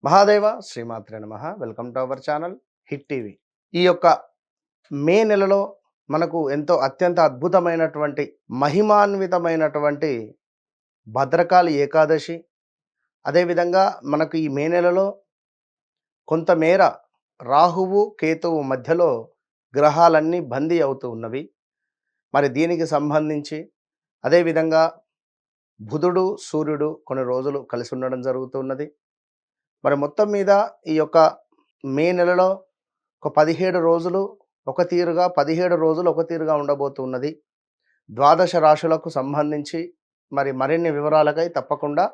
మహాదేవ శ్రీమాత్రే నమః. Welcome to our channel hit TV. ఈ యొక్క మే నెలలో మనకు ఎంతో అత్యంత అద్భుతమైనటువంటి మహిమాన్వితమైనటువంటి భద్రకాళి ఏకాదశి. అదేవిధంగా మనకు ఈ మే నెలలో కొంతమేర రాహువు కేతువు మధ్యలో గ్రహాలన్నీ బందీ అవుతూ ఉన్నవి. మరి దీనికి సంబంధించి అదేవిధంగా బుధుడు సూర్యుడు కొన్ని రోజులు కలిసి ఉండడం జరుగుతున్నది. మరి మొత్తం మీద ఈ యొక్క మే నెలలో ఒక 17 రోజులు ఒక తీరుగా 17 రోజులు ఒక తీరుగా ఉండబోతున్నది. ద్వాదశ రాశులకు సంబంధించి మరి మరిన్ని వివరాలకై తప్పకుండా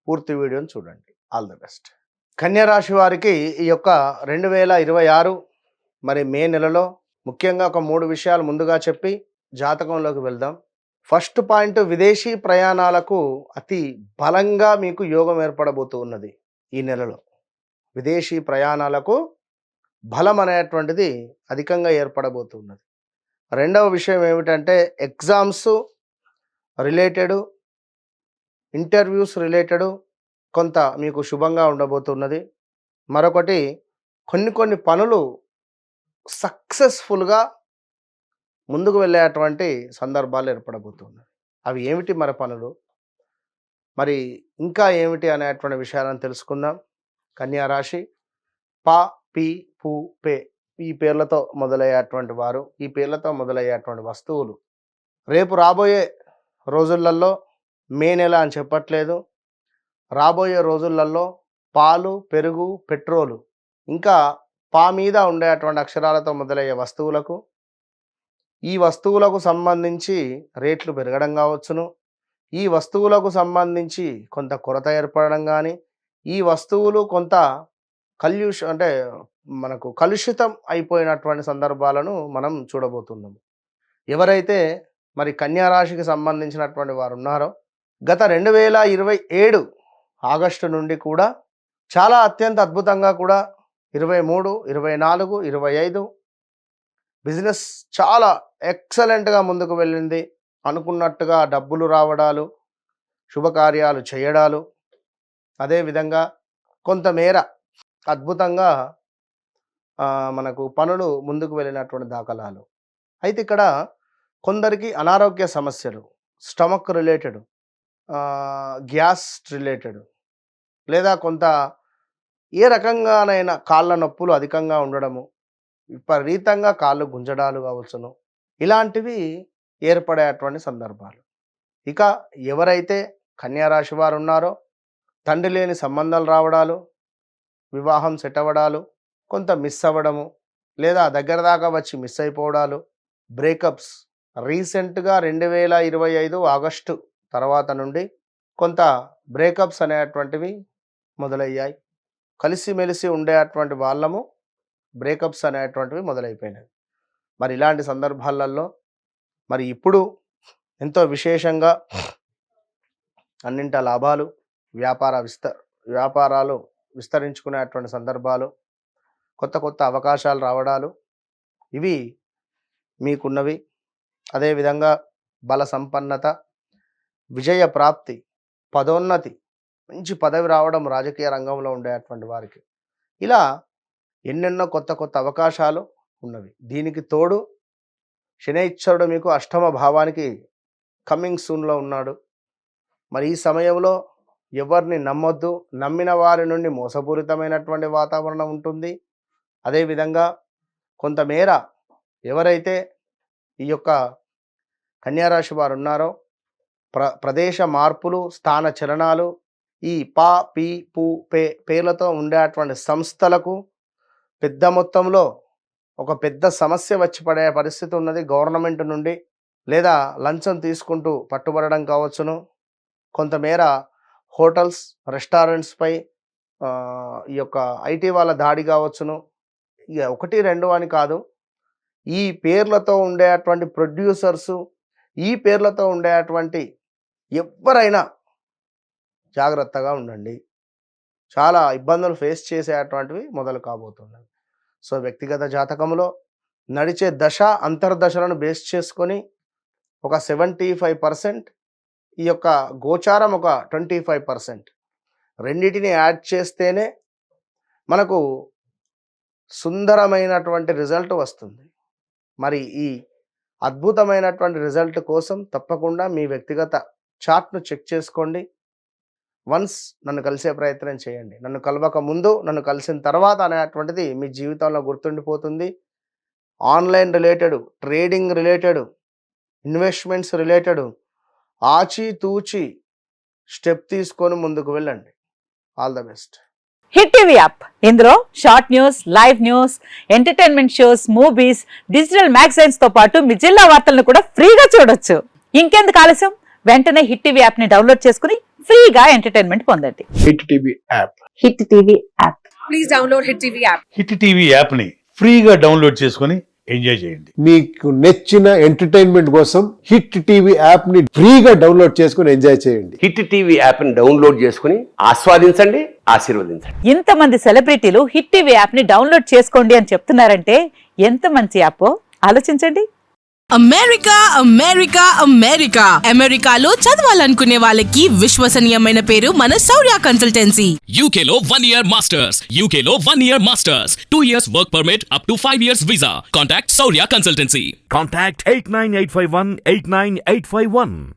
పూర్తి వీడియోని చూడండి. All the best. కన్యా రాశి వారికి ఈ యొక్క 2026 మరి మే నెలలో ముఖ్యంగా ఒక 3 విషయాలు ముందుగా చెప్పి జాతకంలోకి వెళ్దాం. ఫస్ట్ పాయింట్, విదేశీ ప్రయాణాలకు అతి బలంగా మీకు యోగం ఏర్పడబోతూ ఉన్నది ఈ నెలలో. విదేశీ ప్రయాణాలకు బలం అనేటువంటిది అధికంగా ఏర్పడబోతున్నది. రెండవ విషయం ఏమిటంటే ఎగ్జామ్స్ రిలేటెడ్, ఇంటర్వ్యూస్ రిలేటెడ్ కొంత మీకు శుభంగా ఉండబోతున్నది. మరొకటి, కొన్ని పనులు సక్సెస్ఫుల్గా ముందుకు వెళ్ళేటువంటి సందర్భాలు ఏర్పడబోతున్నాయి. అవి ఏమిటి మరి పనులు, మరి ఇంకా ఏమిటి అనేటువంటి విషయాలను తెలుసుకుందాం. కన్యా రాశి పా, పి, పు, పే ఈ పేర్లతో మొదలయ్యేటువంటి వారు, ఈ పేర్లతో మొదలయ్యేటువంటి వస్తువులు రేపు రాబోయే రోజులలో, మే నెల అని చెప్పట్లేదు, రాబోయే రోజులలో పాలు, పెరుగు, పెట్రోలు, ఇంకా పా మీద ఉండేటువంటి అక్షరాలతో మొదలయ్యే వస్తువులకు, ఈ వస్తువులకు సంబంధించి రేట్లు పెరగడం కావచ్చును, ఈ వస్తువులకు సంబంధించి కొంత కొరత ఏర్పడడం కానీ, ఈ వస్తువులు కొంత అంటే మనకు కలుషితం అయిపోయినటువంటి సందర్భాలను మనం చూడబోతున్నాము. ఎవరైతే మరి కన్యా రాశికి సంబంధించినటువంటి వారు ఉన్నారో గత 2027 ఆగస్టు నుండి కూడా చాలా అత్యంత అద్భుతంగా కూడా 23, 24, 25 బిజినెస్ చాలా ఎక్సలెంట్గా ముందుకు వెళ్ళింది. అనుకున్నట్టుగా డబ్బులు రావడాలు, శుభకార్యాలు చేయడాలు, అదేవిధంగా కొంతమేర అద్భుతంగా మనకు పనులు ముందుకు వెళ్ళినటువంటి దాఖలాలు. అయితే ఇక్కడ కొందరికి అనారోగ్య సమస్యలు, స్టమక్ రిలేటెడ్, గ్యాస్ రిలేటెడ్, లేదా కొంత ఏ రకంగానైనా కాళ్ళ నొప్పులు అధికంగా ఉండడము, విపరీతంగా కాళ్ళు గుంజడాలు కావచ్చును, ఇలాంటివి ఏర్పడేటువంటి సందర్భాలు. ఇక ఎవరైతే కన్యా రాశి వారు ఉన్నారో తండ్రి లేని సంబంధాలు రావడాలు, వివాహం సెట్ అవ్వడాలు, కొంత మిస్ అవ్వడము, లేదా దగ్గర దాకా వచ్చి మిస్ అయిపోవడాలు, బ్రేకప్స్ రీసెంట్గా 2025 ఆగస్టు తర్వాత నుండి కొంత బ్రేకప్స్ అనేటువంటివి మొదలయ్యాయి. కలిసిమెలిసి ఉండేటువంటి వాళ్ళము బ్రేకప్స్ అనేటువంటివి మొదలైపోయినాయి. మరి ఇలాంటి సందర్భాలలో మరి ఇప్పుడు ఎంతో విశేషంగా అన్నింట లాభాలు, వ్యాపారాలు విస్తరించుకునేటువంటి సందర్భాలు, కొత్త అవకాశాలు రావడాలు ఇవి మీకున్నవి. అదేవిధంగా బల సంపన్నత, విజయ ప్రాప్తి, పదోన్నతి, మంచి పదవి రావడం రాజకీయ రంగంలో ఉండేటువంటి వారికి, ఇలా ఎన్నెన్నో కొత్త అవకాశాలు ఉన్నవి. దీనికి తోడు శనైశ్వరుడు మీకు అష్టమ భావానికి కమింగ్ సూన్లో ఉన్నాడు. మరి ఈ సమయంలో ఎవరిని నమ్మొద్దు, నమ్మిన వారి నుండి మోసపూరితమైనటువంటి వాతావరణం ఉంటుంది. అదేవిధంగా కొంతమేర ఎవరైతే ఈ యొక్క కన్యారాశి వారు ఉన్నారో ప్రదేశ మార్పులు, స్థాన చలనాలు, ఈ పా, పి, పు, పే పేర్లతో ఉండేటువంటి సంస్థలకు పెద్ద మొత్తంలో ఒక పెద్ద సమస్య వచ్చి పడే పరిస్థితి ఉన్నది. గవర్నమెంట్ నుండి లేదా లంచం తీసుకుంటూ పట్టుబడడం కావచ్చును, కొంతమేర హోటల్స్, రెస్టారెంట్స్పై ఈ యొక్క ఐటీ వాళ్ళ దాడి కావచ్చును. ఇక 1, 2 అని కాదు, ఈ పేర్లతో ఉండేటువంటి ప్రొడ్యూసర్సు, ఈ పేర్లతో ఉండేటువంటి ఎవరైనా జాగ్రత్తగా ఉండండి. చాలా ఇబ్బందులు ఫేస్ చేసేటువంటివి మొదలు కాబోతున్నాయి. సో వ్యక్తిగత జాతకంలో నడిచే దశ అంతర్దశలను బేస్ చేసుకొని ఒక 75%, ఈ యొక్క గోచారం ఒక 25%, రెండింటిని యాడ్ చేస్తేనే మనకు సుందరమైనటువంటి రిజల్ట్ వస్తుంది. మరి ఈ అద్భుతమైనటువంటి రిజల్ట్ కోసం తప్పకుండా మీ వ్యక్తిగత చార్ట్‌ను చెక్ చేసుకోండి. వన్స్ నన్ను కలిసే ప్రయత్నం చేయండి. నన్ను కలవక ముందు, నన్ను కలిసిన తర్వాత అనేటువంటిది మీ జీవితంలో గుర్తుండిపోతుంది. Online related, trading related, investments related ఆచితూచి స్టెప్ తీసుకొని ముందుకు వెళ్ళండి. All the best. Hit TV app, ఇందులో short news, live news, entertainment shows, movies, digital magazines తో పాటు మీ జిల్లా వార్తలను కూడా ఫ్రీగా చూడొచ్చు. ఇంకెందుకు ఆలస్యం, వెంటనే హిట్ టీవీ యాప్ ని డౌన్లోడ్ చేసుకుని ఫ్రీగా ఎంటర్టైన్మెంట్ పొందండి. Hit TV app. Hit TV app. Please download hit TV app. Hit TV యాప్ని ఫ్రీగా డౌన్లోడ్ చేసుకొని ఎంజాయ్ చేయండి. మీకు నచ్చిన ఎంటర్టైన్మెంట్ కోసం హిట్ టీవీ యాప్ ని ఫ్రీగా డౌన్లోడ్ చేసుకుని ఎంజాయ్ చేయండి. హిట్ టీవీ యాప్ని డౌన్లోడ్ చేసుకుని ఆస్వాదించండి, ఆశీర్వదించండి. ఇంతమంది సెలబ్రిటీలు హిట్ టీవీ యాప్ ని డౌన్లోడ్ చేసుకోండి అని చెప్తున్నారంటే ఎంత మంచి యాప్ ఆలోచించండి. అమెరికా అమెరికా అమెరికా అమెరికాలో చదవాలనుకునే వాళ్ళకి విశ్వసనీయమైన పేరు మన శౌర్య కన్సల్టెన్సీ. UK లో 1 year masters. UK లో 1 year masters. 2 years work permit up to 5 years visa. Contact Saurya Consultancy. Contact 89851 89851.